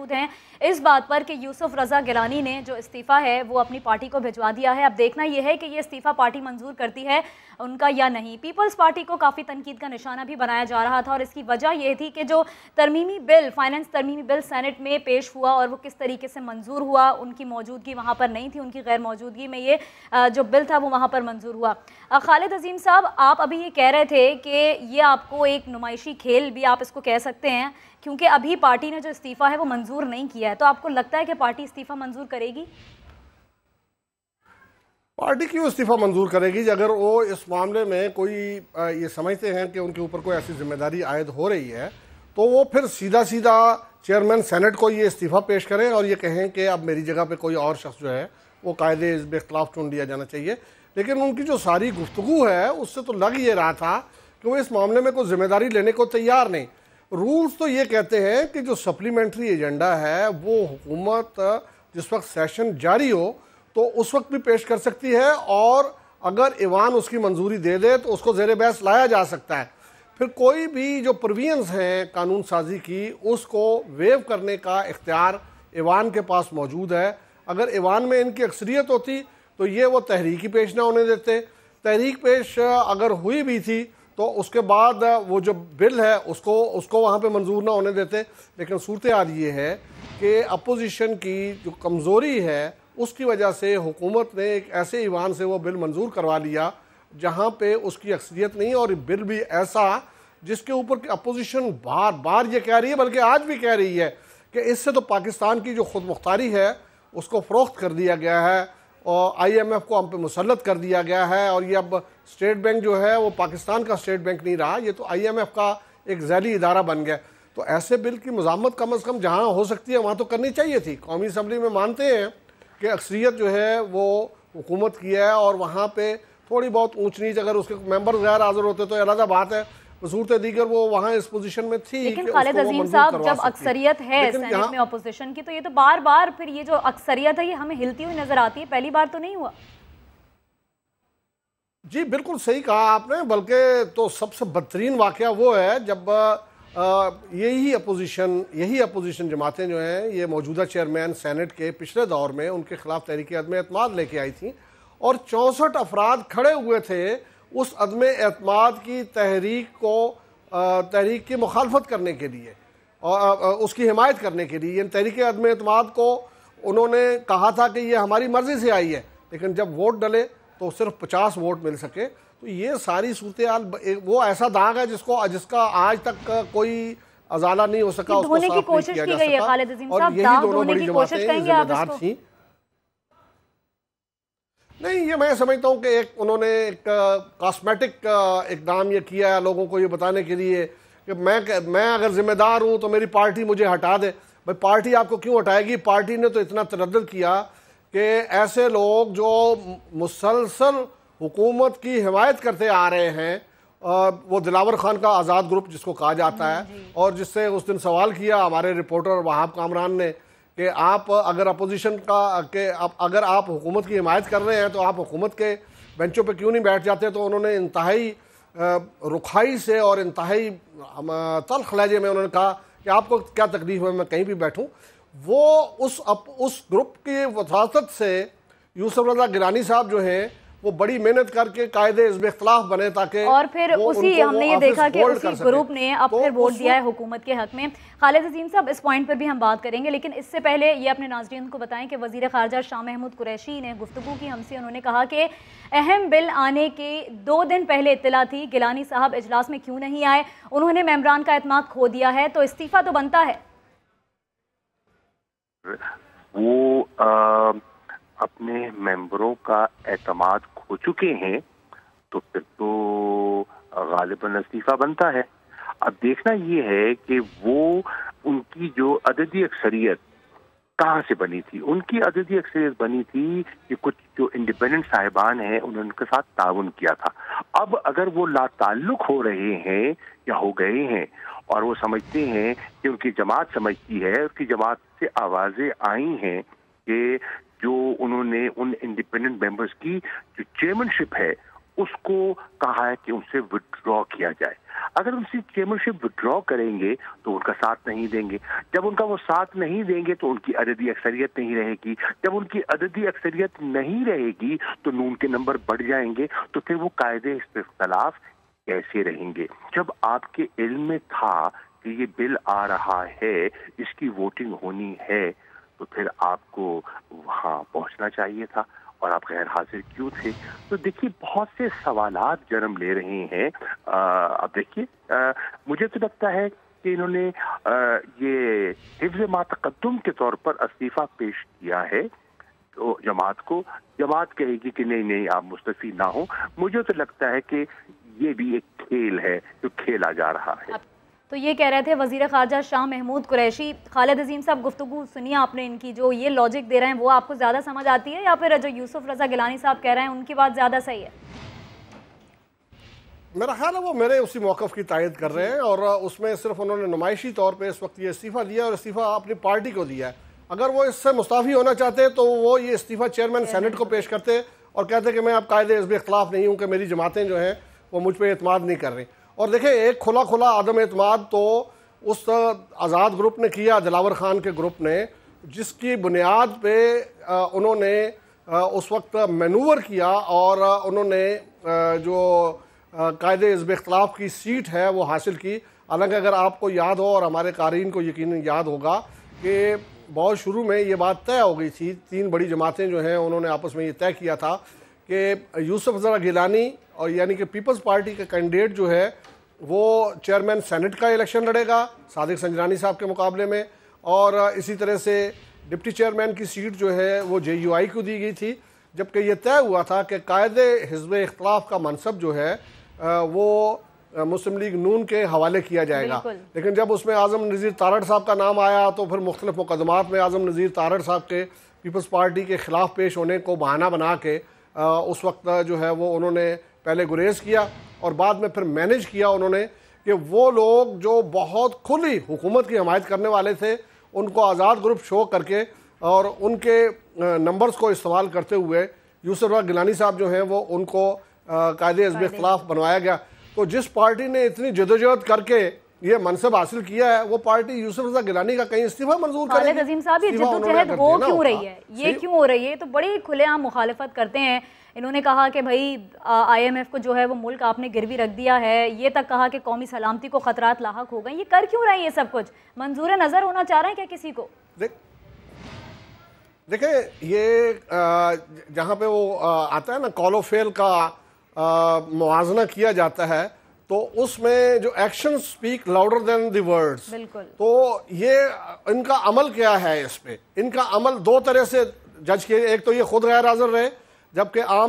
موجود ہیں اس بات پر کہ یوسف رضا گیلانی نے جو استعفیٰ ہے وہ اپنی پارٹی کو بھجوا دیا ہے۔ اب دیکھنا یہ ہے کہ یہ استعفیٰ پارٹی منظور کرتی ہے ان کا یا نہیں۔ پیپلز پارٹی کو کافی تنقید کا نشانہ بھی بنایا جا رہا تھا اور اس کی وجہ یہ تھی کہ جو ترمیمی بل فائنانس ترمیمی بل سینٹ میں پیش ہوا اور وہ کس طریقے سے منظور ہوا، ان کی موجودگی وہاں پر نہیں تھی، ان کی غیر موجودگی میں یہ جو بل تھا وہ وہاں پر منظور ہوا۔ خالد عظیم صاحب، آپ ابھی یہ کہہ رہے تھے کہ یہ آپ کو ایک نمائشی کھیل بھی آپ اس کو کہہ سکتے ہیں کیونکہ ابھی پارٹی نے جو استعفیٰ ہے وہ منظور نہیں کیا ہے، تو آپ کو لگتا ہے کہ پارٹی استعفیٰ منظور کرے گی؟ پارٹی کیوں استعفیٰ منظور کرے گی؟ اگر وہ اس معاملے میں کوئی یہ سمجھتے ہیں کہ ان کے اوپر کوئی ایسی ذمہ داری عائد ہو رہی ہے تو وہ پھر سیدھا چیئرمین سینٹ کو یہ استعفیٰ پیش کریں اور یہ کہیں کہ اب میری جگہ پہ کوئی اور شخص جو ہے وہ قائد حزب اختلاف چن لیا جانا چاہیے۔ لیکن ان کی جو ساری گفتگو ہے اس سے تو لگ یہ رہا تھا کہ وہ اس معاملے میں کوئی ذمہ داری لینے کو تیار نہیں۔ رولز تو یہ کہتے ہیں کہ جو سپلیمنٹری ایجنڈا ہے وہ حکومت جس وقت سیشن جاری ہو تو اس وقت بھی پیش کر سکتی ہے اور اگر ایوان اس کی منظوری دے دے تو اس کو زیر بحث لایا جا سکتا ہے۔ پھر کوئی بھی جو پروویژنز ہیں قانون سازی کی اس کو ویو کرنے کا اختیار ایوان کے پاس موجود ہے۔ اگر ایوان میں ان کی اکثریت ہوتی تو یہ وہ تحریک ہی پیش نہ ہونے دیتے۔ تحریک پیش اگر ہوئی بھی تھی تو اس کے بعد وہ جو بل ہے اس کو وہاں پہ منظور نہ ہونے دیتے۔ لیکن صورتحال یہ ہے کہ اپوزیشن کی جو کمزوری ہے اس کی وجہ سے حکومت نے ایک ایسے ایوان سے وہ بل منظور کروا لیا جہاں پہ اس کی اکثریت نہیں، اور بل بھی ایسا جس کے اوپر کہ اپوزیشن بار بار یہ کہہ رہی ہے، بلکہ آج بھی کہہ رہی ہے کہ اس سے تو پاکستان کی جو خود مختاری ہے اس کو فروخت کر دیا گیا ہے اور آئی ایم ایف کو ہم پہ مسلط کر دیا گیا ہے، اور یہ اب اسٹیٹ بینک جو ہے وہ پاکستان کا اسٹیٹ بینک نہیں رہا، یہ تو آئی ایم ایف کا ایک ذیلی ادارہ بن گیا۔ تو ایسے بل کی مزاحمت کم از کم جہاں ہو سکتی ہے وہاں تو کرنی چاہیے تھی۔ قومی اسمبلی میں مانتے ہیں کہ اکثریت جو ہے وہ حکومت کی ہے اور وہاں پہ تھوڑی بہت اونچ نیچ اگر اس کے ممبر غیر حاضر ہوتے تو علیحدہ بات ہے، صورت دیگر وہ وہاں اس پوزیشن میں تھی۔ لیکن خالد عظیم صاحب، جب اکثریت ہے سینٹ میں اپوزیشن کی تو یہ تو بار بار پھر یہ جو اکثریت ہے یہ ہمیں ہلتی ہوئی نظر آتی ہے، پہلی بار تو نہیں ہوا۔ جی بالکل صحیح کہا آپ نے، بلکہ تو سب سے بدترین واقعہ وہ ہے جب یہی اپوزیشن جماعتیں جو ہیں یہ موجودہ چیئرمین سینٹ کے پچھلے دور میں ان کے خلاف تحریک عدم اعتماد لے کے آئی تھیں اور 64 افراد کھڑے ہوئے تھے اس عدم اعتماد کی تحریک کی مخالفت کرنے کے لیے اور اس کی حمایت کرنے کے لیے۔ تحریک عدم اعتماد کو انہوں نے کہا تھا کہ یہ ہماری مرضی سے آئی ہے، لیکن جب ووٹ ڈلے تو صرف 50 ووٹ مل سکے۔ تو یہ ساری صورتحال وہ ایسا داغ ہے جس کا آج تک کوئی ازالہ نہیں ہو سکا، اس کو صاف نہیں کیا جا سکا، اور یہی دونوں بڑی جماعتیں ذمہ دار تھیں۔ نہیں، یہ میں سمجھتا ہوں کہ انہوں نے ایک کاسمیٹک اقدام یہ کیا ہے لوگوں کو یہ بتانے کے لیے کہ میں اگر ذمہ دار ہوں تو میری پارٹی مجھے ہٹا دے۔ بھائی پارٹی آپ کو کیوں ہٹائے گی؟ پارٹی نے تو اتنا تردد کیا کہ ایسے لوگ جو مسلسل حکومت کی حمایت کرتے آ رہے ہیں، وہ دلاور خان کا آزاد گروپ جس کو کہا جاتا ہے، اور جس سے اس دن سوال کیا ہمارے رپورٹر وہاب کامران نے کہ آپ اگر اپوزیشن کا کہ اگر آپ حکومت کی حمایت کر رہے ہیں تو آپ حکومت کے بینچوں پہ کیوں نہیں بیٹھ جاتے؟ تو انہوں نے انتہائی رکھائی سے اور انتہائی تلخ لہجے میں انہوں نے کہا کہ آپ کو کیا تکلیف ہے میں کہیں بھی بیٹھوں۔ وہ اس گروپ کی وساطت سے یوسف رضا گیلانی صاحب جو ہیں وہ بڑی محنت کر کے قائد حزب اختلاف بنے تاکہ اور پھر اسی ہم نے یہ دیکھا کہ اسی گروپ نے اب پھر ووٹ دیا ہے حکومت کے حق میں۔ خالد عظیم صاحب، اس پوائنٹ پر بھی ہم بات کریں گے، لیکن اس سے پہلے یہ اپنے ناظرین کو بتائیں کہ وزیر خارجہ شاہ محمود قریشی نے گفتگو کی ہم سے، انہوں نے کہا کہ اہم بل آنے کے 2 دن پہلے اطلاع تھی، گیلانی صاحب اجلاس میں کیوں نہیں آئے، انہوں نے ممبران کا اعتماد کھو دیا ہے، تو استعفیٰ تو بنتا ہے۔ وہ اپنے ممبروں کا اعتماد کھو چکے ہیں تو پھر تو غالباً استعفیٰ بنتا ہے۔ اب دیکھنا یہ ہے کہ وہ ان کی جو عددی اکثریت کہاں سے بنی تھی۔ ان کی عددی اکثریت بنی تھی کہ کچھ جو انڈیپینڈنٹ صاحبان ہیں انہوں نے ان کے ساتھ تعاون کیا تھا۔ اب اگر وہ لا تعلق ہو رہے ہیں یا ہو گئے ہیں اور وہ سمجھتے ہیں کہ ان کی جماعت سمجھتی ہے، اس کی جماعت سے آوازیں آئی ہیں کہ جو انہوں نے ان انڈیپینڈنٹ ممبرز کی جو چیئرمین شپ ہے اس کو کہا ہے کہ ان سے وڈرا کیا جائے۔ اگر ان سے چیئرمین وڈرا کریں گے تو ان کا ساتھ نہیں دیں گے. جب ان کا وہ ساتھ نہیں دیں گے تو ان کی عددی اکثریت نہیں رہے گی. جب ان کی عددی اکثریت نہیں رہے گی تو نون کے نمبر بڑھ جائیں گے. تو پھر وہ قاعدے اختلاف کیسے رہیں گے؟ جب آپ کے علم میں تھا کہ یہ بل آ رہا ہے، اس کی ووٹنگ ہونی ہے، تو پھر آپ کو وہاں پہنچنا چاہیے تھا، اور آپ غیر حاضر کیوں تھے؟ تو دیکھیے بہت سے سوالات جنم لے رہے ہیں. اب دیکھیے مجھے تو لگتا ہے کہ انہوں نے یہ حفظ ما تقدم کے طور پر استعفیٰ پیش کیا ہے تو جماعت کو. جماعت کہے گی کہ نہیں آپ مستعفی نہ ہوں. مجھے تو لگتا ہے کہ یہ بھی ایک کھیل ہے جو کھیلا جا رہا ہے. تو یہ کہہ رہے تھے وزیر خارجہ شاہ محمود قریشی. خالد عظیم صاحب گفتگو سنیے آپ نے ان کی، جو یہ لاجک دے رہے ہیں وہ آپ کو زیادہ سمجھ آتی ہے یا پھر جو یوسف رضا گیلانی صاحب کہہ رہے ہیں ان کی بات زیادہ صحیح ہے؟ میرا خیال ہے وہ میرے اسی موقف کی تائید کر رہے ہیں، اور اس میں صرف انہوں نے نمائشی طور پہ اس وقت یہ استعفیٰ دیا اور استعفیٰ اپنی پارٹی کو دیا ہے. اگر وہ اس سے مستعفی ہونا چاہتے تو وہ یہ استعفیٰ چیئرمین سینٹ کو پیش کرتے اور کہتے کہ میں اب قائد حزب اختلاف نہیں ہوں، کہ میری جماعتیں جو ہیں وہ مجھ پہ اعتماد نہیں کر رہی. اور دیکھیں ایک کھلا عدم اعتماد تو اس آزاد گروپ نے کیا، دلاور خان کے گروپ نے، جس کی بنیاد پہ انہوں نے اس وقت مینور کیا اور انہوں نے جو قائد حزب اختلاف کی سیٹ ہے وہ حاصل کی. حالانکہ اگر آپ کو یاد ہو اور ہمارے قارئین کو یقیناً یاد ہوگا کہ بہت شروع میں یہ بات طے ہو گئی تھی، تین بڑی جماعتیں جو ہیں انہوں نے آپس میں یہ طے کیا تھا کہ یوسف رضا گیلانی اور یعنی کہ پیپلز پارٹی کا کینڈیڈیٹ جو ہے وہ چیئرمین سینٹ کا الیکشن لڑے گا صادق سنجرانی صاحب کے مقابلے میں، اور اسی طرح سے ڈپٹی چیئرمین کی سیٹ جو ہے وہ جے یو آئی کو دی گئی تھی. جبکہ یہ طے ہوا تھا کہ قائد حزب اختلاف کا منصب جو ہے وہ مسلم لیگ نون کے حوالے کیا جائے گا. لیکن جب اس میں اعظم نذیر تارڑ صاحب کا نام آیا تو پھر مختلف مقدمات میں اعظم نذیر تارڑ صاحب کے پیپلز پارٹی کے خلاف پیش ہونے کو بہانہ بنا کے اس وقت جو ہے وہ انہوں نے پہلے گریز کیا، اور بعد میں پھر مینیج کیا انہوں نے کہ وہ لوگ جو بہت کھلی حکومت کی حمایت کرنے والے تھے ان کو آزاد گروپ شو کر کے اور ان کے نمبرز کو استعمال کرتے ہوئے یوسف رضا گیلانی صاحب جو ہیں وہ ان کو قائد حزب اختلاف بنوایا گیا. تو جس پارٹی نے اتنی جدوجہد کر کے یہ منصب حاصل کیا ہے وہ پارٹی یوسف رضا گیلانی کا کہیں استعفیٰ منظور کرے گی؟ خالد عظیم صاحب، یہ جدوجہد ہو کیوں رہی ہے؟ یہ کیوں ہو رہی ہے؟ تو بڑی کھلے عام مخالفت کرتے ہیں. انہوں نے کہا کہ بھائی آئی ایم ایف کو جو ہے وہ ملک آپ نے گروی رکھ دیا ہے، یہ تک کہا کہ قومی سلامتی کو خطرات لاحق ہو گئے. یہ کر کیوں رہے ہیں یہ سب کچھ؟ منظور نظر ہونا چاہ رہے ہیں کیا کسی کو؟ دیکھیں یہ جہاں پہ وہ آتا ہے نا کال و فعل کا موازنہ کیا جاتا ہے تو اس میں جو ایکشن سپیک لاؤڈر دین دی ورڈز، بالکل. تو یہ ان کا عمل کیا ہے؟ اس پہ ان کا عمل دو طرح سے جج کیے. ایک تو یہ خود غیر حاضر رہے، جبکہ عام